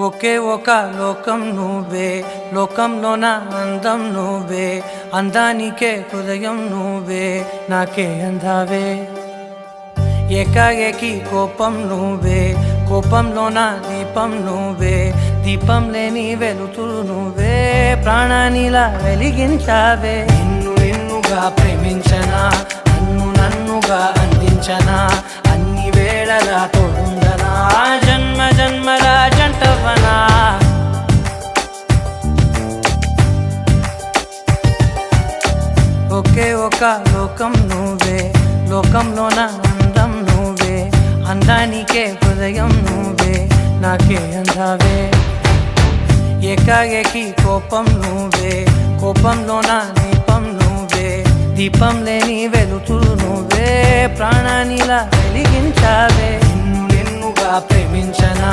ఒకే ఒక లోకం నువ్వే, లోకంలోన అందం నువ్వే, అందానికే హృదయం నువ్వే, నాకే అందావే. ఏకాఏకి కోపం నువ్వే, కోపంలోన దీపం నువ్వే, దీపం లేని వెలుతురు నువ్వే, ప్రాణానిలా వెలిగించావే. నిన్నుగా ప్రేమించనా, నన్నుగా అందించనా, అన్ని వేళలా తోడుందనా, జన్మ జన్మల జంటవనా. ఒకే ఒక లోకం నువ్వే, లోకంలోన అందం నువ్వే, అందానికే హృదయం నువ్వే, నాకే అందావే. ఏకాఏకి కోపం నువ్వే, కోపంలోన దీపం నువ్వే, దీపం లేని వెలుతురు నువ్వే, ప్రాణానిలా వెలిగించావే. నిన్నుగా ప్రేమించనా,